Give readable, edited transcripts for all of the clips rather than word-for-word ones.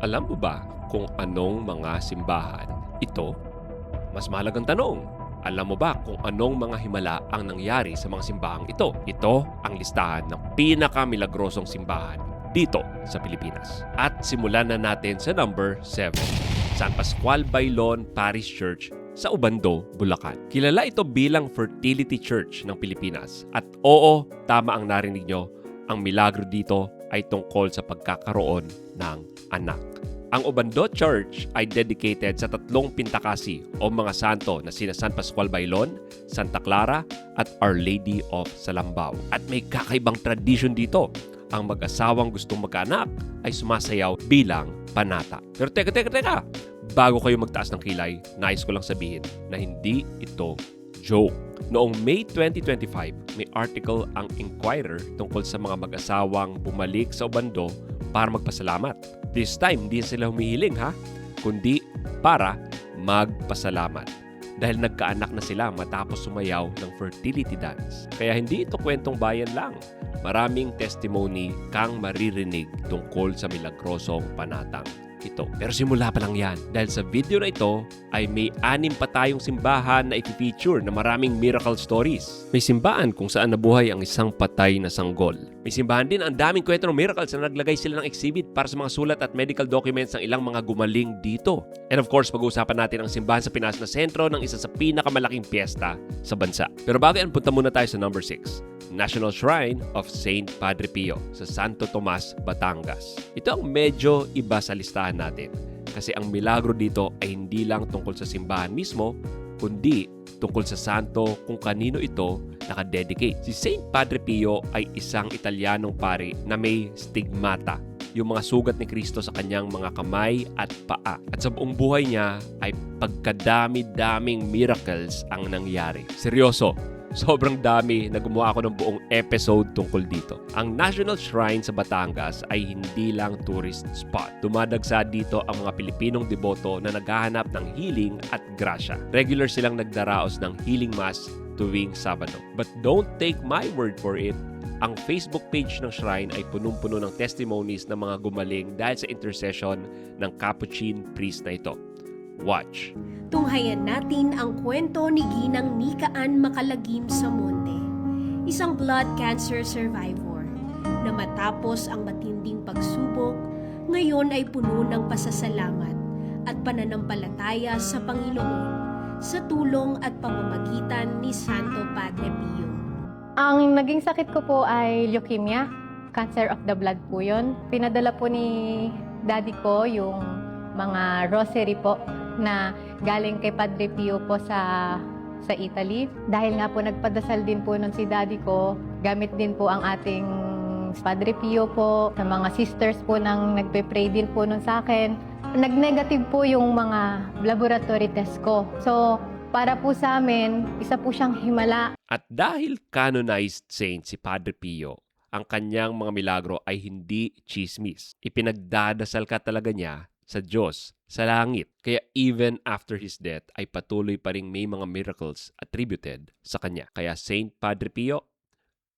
Alam mo ba kung anong mga simbahan ito? Mas mahalagang tanong, alam mo ba kung anong mga himala ang nangyari sa mga simbahang ito? Ito ang listahan ng pinakamiligrosong simbahan dito sa Pilipinas. At simulan na natin sa number 7, San Pascual Bailon Parish Church sa Ubando, Bulacan. Kilala ito bilang fertility church ng Pilipinas. At oo, tama ang narinig nyo, ang milagro dito ay tungkol sa pagkakaroon ng anak. Ang Ubando Church ay dedicated sa tatlong pintakasi o mga santo na sina San Pascual Bailon, Santa Clara at Our Lady of Salambao. At may kakaibang tradisyon dito. Ang mag-asawang gustong magkaanak ay sumasayaw bilang panata. Pero teka! Bago kayo magtaas ng kilay, nais ko lang sabihin na hindi ito joke. Noong May 2025, may article ang Inquirer tungkol sa mga mag-asawang bumalik sa Ubando para magpasalamat. This time, hindi sila humihiling kundi para magpasalamat. Dahil nagkaanak na sila matapos sumayaw ng fertility dance. Kaya hindi ito kwentong bayan lang. Maraming testimony kang maririnig tungkol sa milagrosong panatang ito. Pero simula pa lang yan. Dahil sa video na ito ay may 6 pa tayong simbahan na iti-feature na maraming miracle stories. May simbahan kung saan nabuhay ang isang patay na sanggol. May simbahan din ang daming kwento ng miracles na naglagay sila ng exhibit para sa mga sulat at medical documents ng ilang mga gumaling dito. And of course, pag-uusapan natin ang simbahan sa Pinas na sentro ng isa sa pinakamalaking piyesta sa bansa. Pero bago yan, punta muna tayo sa number 6. National Shrine of Saint Padre Pio sa Santo Tomas, Batangas. Ito ang medyo iba sa listahan natin kasi ang milagro dito ay hindi lang tungkol sa simbahan mismo, kundi tungkol sa santo kung kanino ito nakadedicate. Si Saint Padre Pio ay isang Italianong pari na may stigmata, yung mga sugat ni Kristo sa kanyang mga kamay at paa. At sa buong buhay niya ay pagkadami-daming miracles ang nangyari. Seryoso, sobrang dami na gumawa ako ng buong episode tungkol dito. Ang National Shrine sa Batangas ay hindi lang tourist spot. Dumadagsa dito ang mga Pilipinong deboto na naghahanap ng healing at grasya. Regular silang nagdaraos ng healing mass tuwing Sabado. But don't take my word for it. Ang Facebook page ng shrine ay punong-puno ng testimonies ng mga gumaling dahil sa intercession ng Capuchin priest na ito. Watch. Tunghayan natin ang kwento ni Ginang Nikaan Makalagim sa Monte, isang blood cancer survivor na matapos ang matinding pagsubok, ngayon ay puno ng pasasalamat at pananampalataya sa Panginoon sa tulong at pamamagitan ni Santo Padre Pio. Ang naging sakit ko po ay leukemia, cancer of the blood po yun. Pinadala po ni daddy ko yung mga rosary po na galing kay Padre Pio po sa Italy. Dahil nga po nagpadasal din po nun si daddy ko, gamit din po ang ating Padre Pio po, sa mga sisters po nang nagpe-pray din po nun sa akin. Nag-negative po yung mga laboratory test ko. So, para po sa amin, isa po siyang himala. At dahil canonized saint si Padre Pio, ang kanyang mga milagro ay hindi chismis. Ipinagdadasal ka talaga niya sa Diyos, sa langit. Kaya even after his death ay patuloy pa ring may mga miracles attributed sa kanya. Kaya Saint Padre Pio,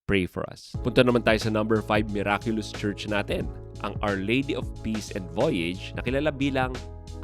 pray for us. Punta naman tayo sa number 5 miraculous church natin, ang Our Lady of Peace and Voyage na kilala bilang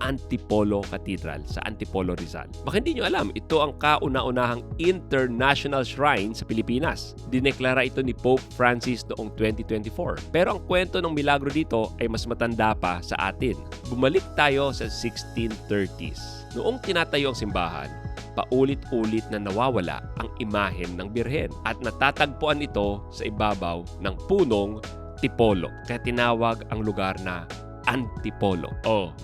Antipolo Cathedral sa Antipolo, Rizal. Baka hindi nyo alam, ito ang kauna-unahang international shrine sa Pilipinas. Dineklara ito ni Pope Francis noong 2024. Pero ang kwento ng milagro dito ay mas matanda pa sa atin. Bumalik tayo sa 1630s. Noong tinatayo ang simbahan, paulit-ulit na nawawala ang imahen ng Birhen at natatagpuan ito sa ibabaw ng punong Tipolo. Kaya tinawag ang lugar na Antipolo.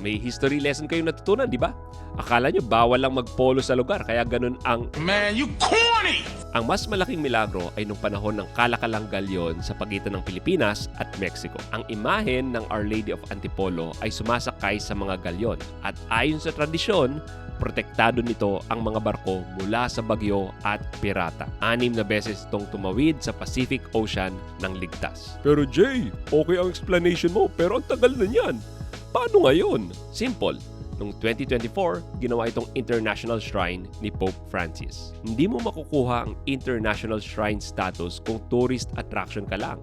May history lesson kayong natutunan, di ba? Akala nyo bawal lang magpolo sa lugar, kaya ganun ang... Man, you corny! Ang mas malaking milagro ay nung panahon ng kalakalang galyon sa pagitan ng Pilipinas at Mexico. Ang imahen ng Our Lady of Antipolo ay sumasakay sa mga galyon at ayon sa tradisyon, protektado nito ang mga barko mula sa bagyo at pirata. 6 na beses itong tumawid sa Pacific Ocean ng ligtas. Pero Jay, okay ang explanation mo pero ang tagal na niyan. Paano ngayon? Simple. Noong 2024, ginawa itong international shrine ni Pope Francis. Hindi mo makukuha ang international shrine status kung tourist attraction ka lang.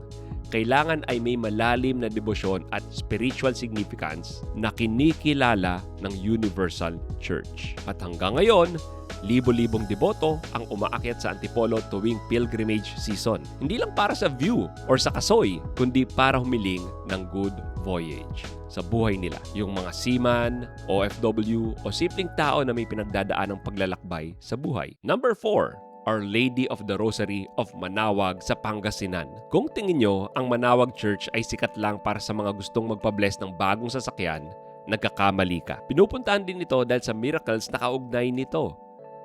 kailangan ay may malalim na debosyon at spiritual significance na kinikilala ng Universal Church. At hanggang ngayon, libo-libong deboto ang umaakyat sa Antipolo tuwing pilgrimage season. Hindi lang para sa view or sa kasoy, kundi para humiling ng good voyage sa buhay nila. Yung mga seaman, OFW o simpleng tao na may pinagdadaan ng paglalakbay sa buhay. Number 4. Our Lady of the Rosary of Manawag sa Pangasinan. Kung tingin nyo, ang Manawag Church ay sikat lang para sa mga gustong magpa-bless ng bagong sasakyan, nagkakamali ka. Pinupuntahan din ito dahil sa miracles na kaugnay nito.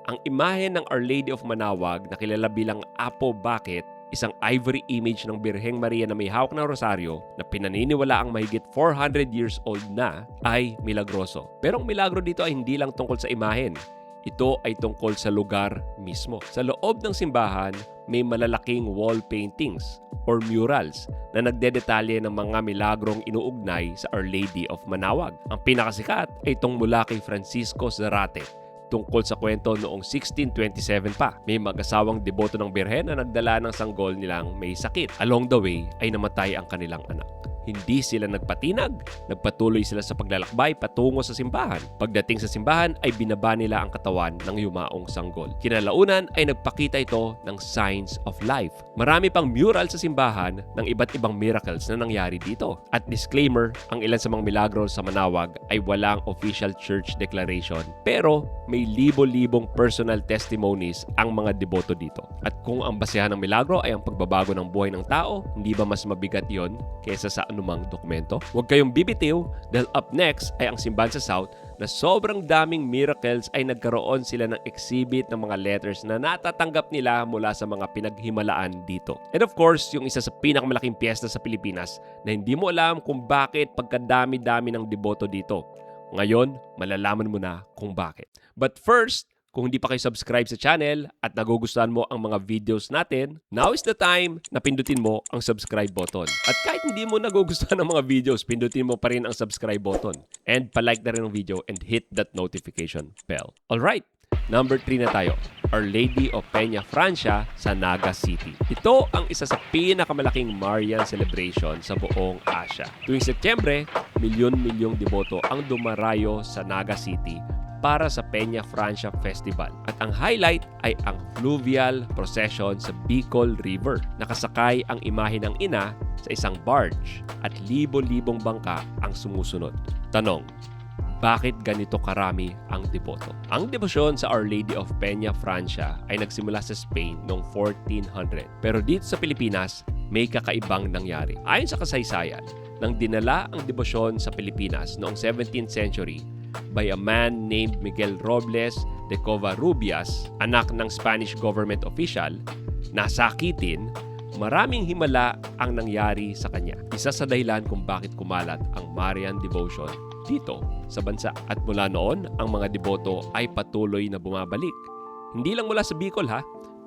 Ang imahe ng Our Lady of Manawag na kilala bilang Apo Bakit, isang ivory image ng Birheng Maria na may hawak ng rosaryo na pinaniniwala ang mahigit 400 years old na, ay milagroso. Pero ang milagro dito ay hindi lang tungkol sa imahen. Ito ay tungkol sa lugar mismo. Sa loob ng simbahan, may malalaking wall paintings or murals na nagdedetalye ng mga milagrong inuugnay sa Our Lady of Manawag. Ang pinakasikat ay itong mula kay Francisco Zarate tungkol sa kwento noong 1627 pa. May mag-asawang deboto ng Birhen na nagdala ng sanggol nilang may sakit. Along the way ay namatay ang kanilang anak. Hindi sila nagpatinag, nagpatuloy sila sa paglalakbay patungo sa simbahan. Pagdating sa simbahan ay binaba nila ang katawan ng yumaong sanggol. Kinalaunan ay nagpakita ito ng signs of life. Marami pang mural sa simbahan ng iba't ibang miracles na nangyari dito. At disclaimer, ang ilan sa mga milagro sa Manawag ay walang official church declaration, pero may libo-libong personal testimonies ang mga deboto dito. At kung ang basehan ng milagro ay ang pagbabago ng buhay ng tao, hindi ba mas mabigat yon kaysa sa anumang dokumento? Huwag kayong bibitiw dahil up next ay ang simbahan sa South na sobrang daming miracles ay nagkaroon sila ng exhibit ng mga letters na natatanggap nila mula sa mga pinaghimalaan dito. And of course, yung isa sa pinakamalaking piyesta sa Pilipinas na hindi mo alam kung bakit pagkadami-dami ng deboto dito. Ngayon, malalaman mo na kung bakit. But first, kung hindi pa kayo subscribe sa channel at nagugustuhan mo ang mga videos natin, now is the time na pindutin mo ang subscribe button. At kahit hindi mo nagugustuhan ang mga videos, pindutin mo pa rin ang subscribe button. And palike na rin ang video and hit that notification bell. Alright, number 3 na tayo. Our Lady of Peña Francia sa Naga City. Ito ang isa sa pinakamalaking Marian celebration sa buong Asia. Tuwing Setyembre, milyon-milyong deboto ang dumarayo sa Naga City para sa Peña Francia Festival. At ang highlight ay ang fluvial procession sa Bicol River. Nakasakay ang imahe ng ina sa isang barge at libo-libong bangka ang sumusunod. Tanong, bakit ganito karami ang deboto? Ang debosyon sa Our Lady of Peña Francia ay nagsimula sa Spain noong 1400. Pero dito sa Pilipinas, may kakaibang nangyari. Ayon sa kasaysayan, nang dinala ang debosyon sa Pilipinas noong 17th century by a man named Miguel Robles de Covarrubias, anak ng Spanish government official, nasakitin, maraming himala ang nangyari sa kanya. Isa sa dahilan kung bakit kumalat ang Marian devotion dito sa bansa. At mula noon, ang mga deboto ay patuloy na bumabalik. Hindi lang mula sa Bicol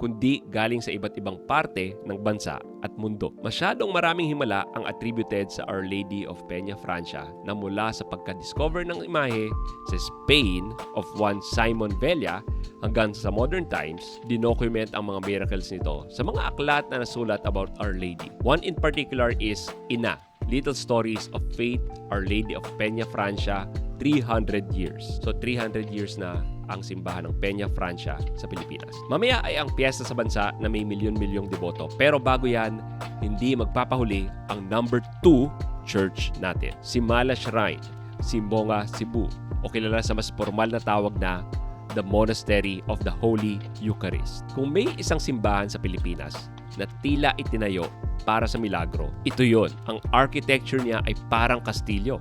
kundi galing sa iba't ibang parte ng bansa at mundo. Masyadong maraming himala ang attributed sa Our Lady of Peña Francia na mula sa pagka-discover ng imahe sa Spain of one Simon Vella hanggang sa modern times, dinocument ang mga miracles nito sa mga aklat na nasulat about Our Lady. One in particular is Ina, Little Stories of Faith, Our Lady of Peña Francia, 300 years. So 300 years na ang simbahan ng Peña Francia sa Pilipinas. Mamaya ay ang piyesta sa bansa na may milyon-milyong deboto. Pero bago yan, hindi magpapahuli ang number 2 church natin. Simala Shrine, Simbonga, Cebu, o kilala sa mas formal na tawag na the Monastery of the Holy Eucharist. Kung may isang simbahan sa Pilipinas na tila itinayo para sa milagro, ito yon. Ang architecture niya ay parang kastilyo,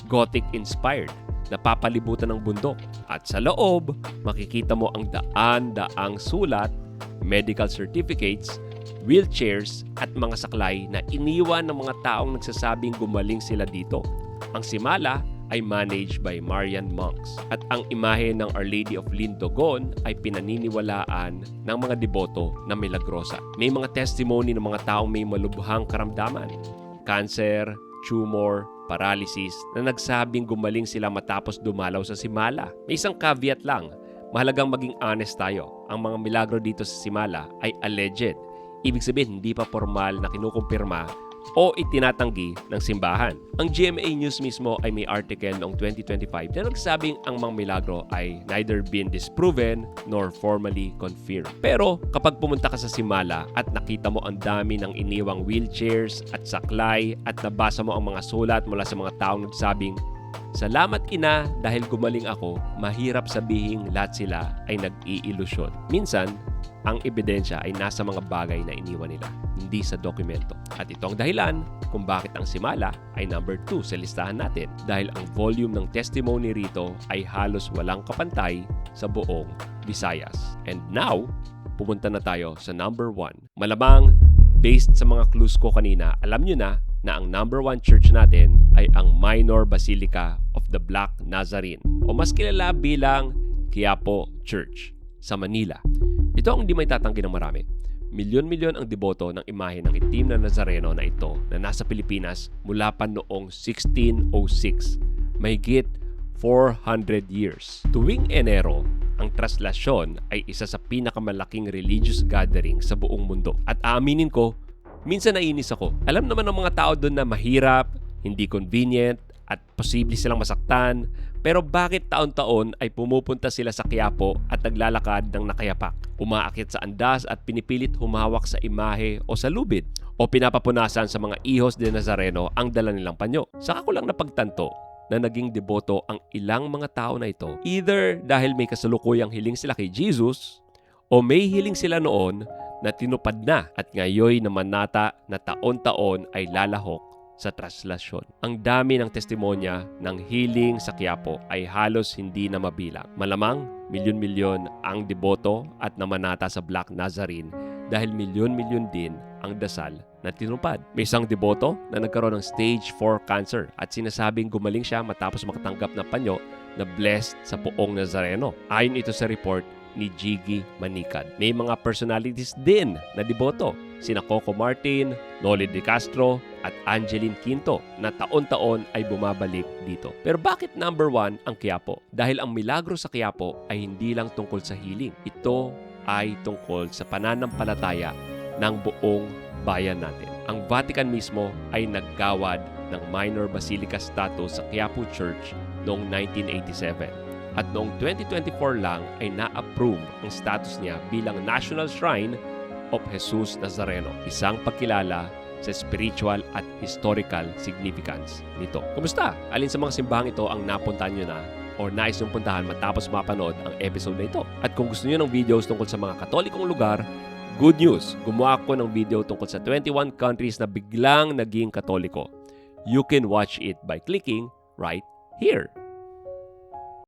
Gothic-inspired, napapalibutan ng bundok. At sa loob, makikita mo ang daan-daang sulat, medical certificates, wheelchairs at mga saklay na iniwan ng mga taong nagsasabing gumaling sila dito. Ang simala ay managed by Marian monks at ang imahe ng Our Lady of Lindogon ay pinaniniwalaan ng mga deboto na milagrosa. May mga testimony ng mga taong may malubhang karamdaman, cancer, tumor, paralysis, na nagsabing gumaling sila matapos dumalaw sa simala. May isang caveat lang, mahalagang maging honest tayo. Ang mga milagro dito sa simala ay alleged. Ibig sabihin, hindi pa formal na kinukumpirma o itinatanggi ng simbahan. Ang GMA News mismo ay may article noong 2025 na nagsabing ang mga milagro ay neither been disproven nor formally confirmed. Pero kapag pumunta ka sa simala at nakita mo ang dami ng iniwang wheelchairs at saklay at nabasa mo ang mga sulat mula sa mga taong nagsabing, "Salamat ina dahil gumaling ako," mahirap sabihing lahat sila ay nag-iilusyon. Minsan, ang ebidensya ay nasa mga bagay na iniwan nila, hindi sa dokumento. At ito ang dahilan kung bakit ang simala ay number 2 sa listahan natin dahil ang volume ng testimony rito ay halos walang kapantay sa buong Visayas. And now, pumunta na tayo sa number 1. Malamang, based sa mga clues ko kanina, alam nyo na ang number 1 church natin ay ang Minor Basilica of the Black Nazarene o mas kilala bilang Quiapo Church sa Manila. Ito ang hindi may tatanggi ng marami. Milyon-milyon ang deboto ng imahe ng itim na Nazareno na ito na nasa Pilipinas mula pa noong 1606. Mahigit 400 years. Tuwing Enero, ang traslasyon ay isa sa pinakamalaking religious gathering sa buong mundo. At aaminin ko, minsan nainis ako. Alam naman ng mga tao doon na mahirap, hindi convenient, at posible silang masaktan. Pero bakit taon-taon ay pumupunta sila sa Quiapo at naglalakad ng nakayapak? Umaakit sa andas at pinipilit humawak sa imahe o sa lubid? O pinapapunasan sa mga ihos de Nazareno ang dala nilang panyo? Saka ko lang napagtanto na naging deboto ang ilang mga tao na ito either dahil may kasalukuyang hiling sila kay Jesus o may hiling sila noon na tinupad na at ngayon naman nata na taon-taon ay lalahok sa traslasyon. Ang dami ng testimonya ng healing sa Quiapo ay halos hindi na mabilang. Malamang, milyon-milyon ang deboto at namanata sa Black Nazarene dahil milyon-milyon din ang dasal na tinupad. May isang deboto na nagkaroon ng stage 4 cancer at sinasabing gumaling siya matapos makatanggap ng panyo na blessed sa Poong Nazareno. Ayon ito sa report ni Jiggy Manicad. May mga personalities din na deboto, sina Coco Martin, Noli De Castro at Angeline Quinto na taon-taon ay bumabalik dito. Pero bakit number 1 ang Quiapo? Dahil ang milagro sa Quiapo ay hindi lang tungkol sa healing. Ito ay tungkol sa pananampalataya ng buong bayan natin. Ang Vatican mismo ay naggawad ng minor basilica status sa Quiapo Church noong 1987. At noong 2024 lang ay na-approve ang status niya bilang National Shrine of Jesus Nazareno, isang pagkilala sa spiritual at historical significance nito. Kumusta? Alin sa mga simbahang ito ang napuntahan nyo na o nais nyong puntahan matapos mapanood ang episode na ito? At kung gusto nyo ng videos tungkol sa mga katolikong lugar, good news! Gumawa ako ng video tungkol sa 21 countries na biglang naging katoliko. You can watch it by clicking right here.